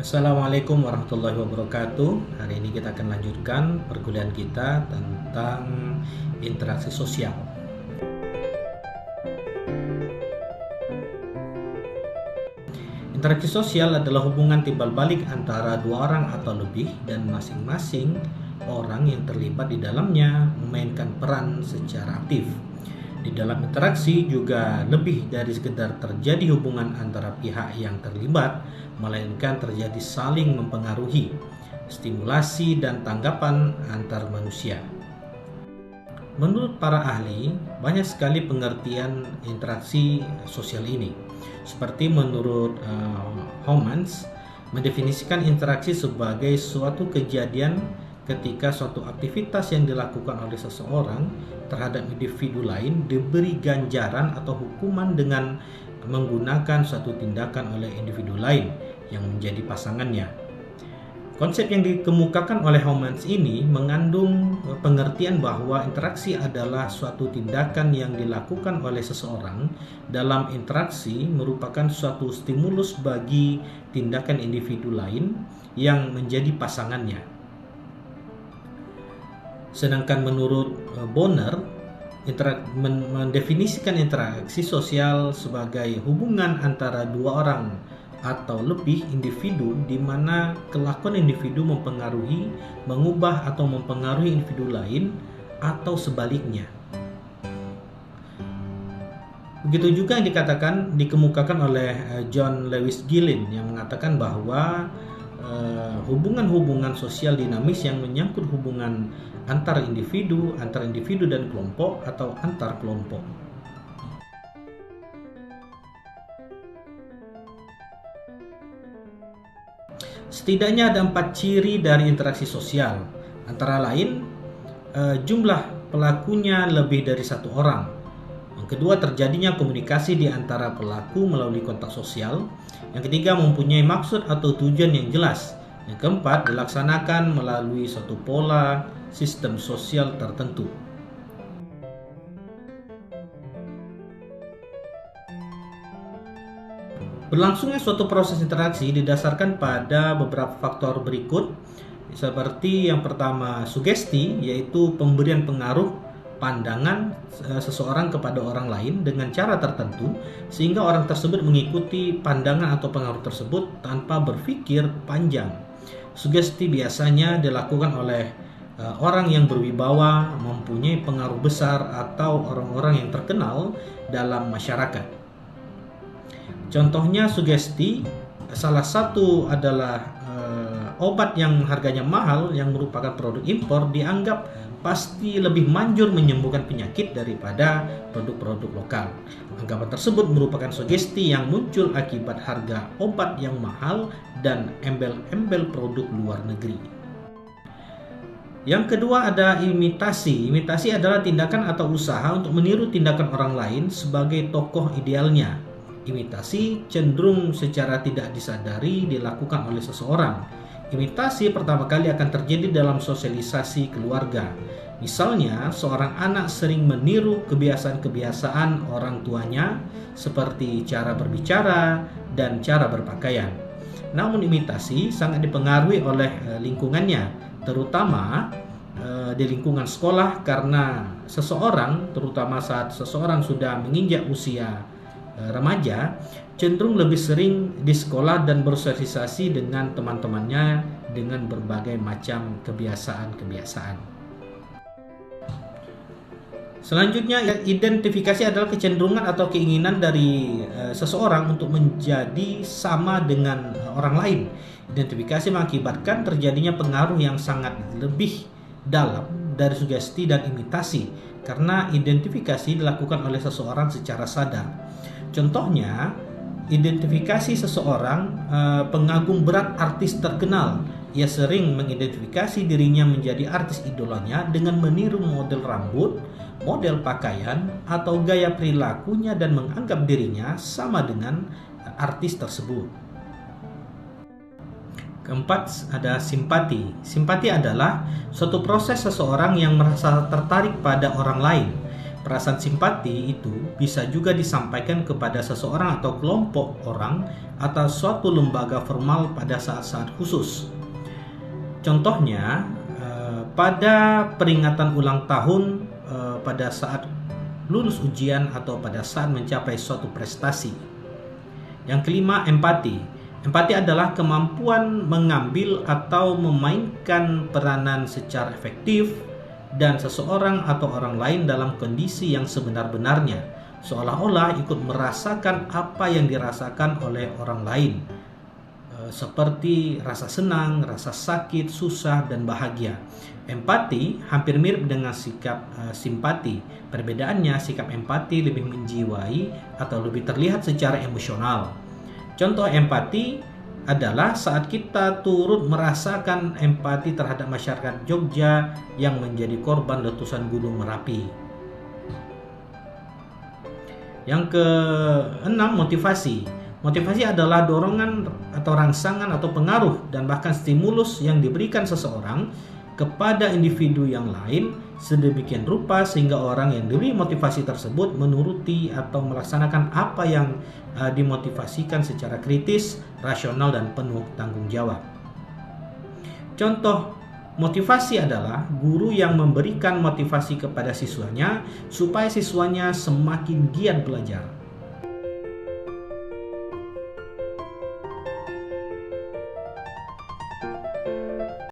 Assalamualaikum warahmatullahi wabarakatuh. Hari ini kita akan lanjutkan perkuliahan kita tentang interaksi sosial. Interaksi sosial adalah hubungan timbal balik antara dua orang atau lebih, dan masing-masing orang yang terlibat di dalamnya memainkan peran secara aktif. Di dalam interaksi juga lebih dari sekedar terjadi hubungan antara pihak yang terlibat, melainkan terjadi saling mempengaruhi, stimulasi dan tanggapan antar manusia. Menurut para ahli, banyak sekali pengertian interaksi sosial ini. Seperti menurut Homans, mendefinisikan interaksi sebagai suatu kejadian ketika suatu aktivitas yang dilakukan oleh seseorang terhadap individu lain diberi ganjaran atau hukuman dengan menggunakan suatu tindakan oleh individu lain yang menjadi pasangannya. Konsep yang dikemukakan oleh Homans ini mengandung pengertian bahwa interaksi adalah suatu tindakan yang dilakukan oleh seseorang dalam interaksi merupakan suatu stimulus bagi tindakan individu lain yang menjadi pasangannya. Sedangkan menurut Bonner, mendefinisikan interaksi sosial sebagai hubungan antara dua orang atau lebih individu di mana kelakuan individu mempengaruhi, mengubah atau mempengaruhi individu lain atau sebaliknya. Begitu juga yang dikemukakan oleh John Lewis Gillin yang mengatakan bahwa hubungan-hubungan sosial dinamis yang menyangkut hubungan antar individu dan kelompok atau antar kelompok. Setidaknya ada 4 ciri dari interaksi sosial, antara lain jumlah pelakunya lebih dari satu orang. Yang kedua, terjadinya komunikasi di antara pelaku melalui kontak sosial. Yang ketiga, mempunyai maksud atau tujuan yang jelas. Yang keempat, dilaksanakan melalui suatu pola sistem sosial tertentu. Berlangsungnya suatu proses interaksi didasarkan pada beberapa faktor berikut, seperti yang pertama sugesti, yaitu pemberian pengaruh pandangan seseorang kepada orang lain dengan cara tertentu sehingga orang tersebut mengikuti pandangan atau pengaruh tersebut tanpa berpikir panjang. Sugesti biasanya dilakukan oleh orang yang berwibawa, mempunyai pengaruh besar, atau orang-orang yang terkenal dalam masyarakat. Contohnya sugesti, salah satu adalah obat yang harganya mahal yang merupakan produk impor dianggap pasti lebih manjur menyembuhkan penyakit daripada produk-produk lokal. Anggapan tersebut merupakan sugesti yang muncul akibat harga obat yang mahal dan embel-embel produk luar negeri. Yang kedua ada imitasi. Imitasi adalah tindakan atau usaha untuk meniru tindakan orang lain sebagai tokoh idealnya. Imitasi cenderung secara tidak disadari dilakukan oleh seseorang. Imitasi pertama kali akan terjadi dalam sosialisasi keluarga. Misalnya, seorang anak sering meniru kebiasaan-kebiasaan orang tuanya seperti cara berbicara dan cara berpakaian. Namun imitasi sangat dipengaruhi oleh lingkungannya, terutama di lingkungan sekolah, karena seseorang, terutama saat seseorang sudah menginjak usia remaja, cenderung lebih sering di sekolah dan bersosialisasi dengan teman-temannya dengan berbagai macam kebiasaan-kebiasaan. Selanjutnya, identifikasi adalah kecenderungan atau keinginan dari seseorang untuk menjadi sama dengan orang lain. Identifikasi mengakibatkan terjadinya pengaruh yang sangat lebih dalam dari sugesti dan imitasi, karena identifikasi dilakukan oleh seseorang secara sadar. Contohnya, identifikasi seseorang pengagum berat artis terkenal. Ia sering mengidentifikasi dirinya menjadi artis idolanya dengan meniru model rambut, model pakaian, atau gaya perilakunya dan menganggap dirinya sama dengan artis tersebut. Keempat, ada simpati. Simpati adalah suatu proses seseorang yang merasa tertarik pada orang lain. Perasaan simpati itu bisa juga disampaikan kepada seseorang atau kelompok orang atau suatu lembaga formal pada saat-saat khusus. Contohnya, pada peringatan ulang tahun, pada saat lulus ujian, atau pada saat mencapai suatu prestasi. Yang kelima, empati. Empati adalah kemampuan mengambil atau memainkan peranan secara efektif dan seseorang atau orang lain dalam kondisi yang sebenar-benarnya, seolah-olah ikut merasakan apa yang dirasakan oleh orang lain, seperti rasa senang, rasa sakit, susah, dan bahagia. Empati hampir mirip dengan sikap simpati. Perbedaannya, sikap empati lebih menjiwai atau lebih terlihat secara emosional. Contoh empati adalah saat kita turut merasakan empati terhadap masyarakat Jogja yang menjadi korban letusan Gunung Merapi. Yang keenam, motivasi. Motivasi adalah dorongan atau rangsangan atau pengaruh dan bahkan stimulus yang diberikan seseorang kepada individu yang lain sedemikian rupa sehingga orang yang diberi motivasi tersebut menuruti atau melaksanakan apa yang dimotivasikan secara kritis, rasional, dan penuh tanggung jawab. Contoh motivasi adalah guru yang memberikan motivasi kepada siswanya supaya siswanya semakin giat belajar.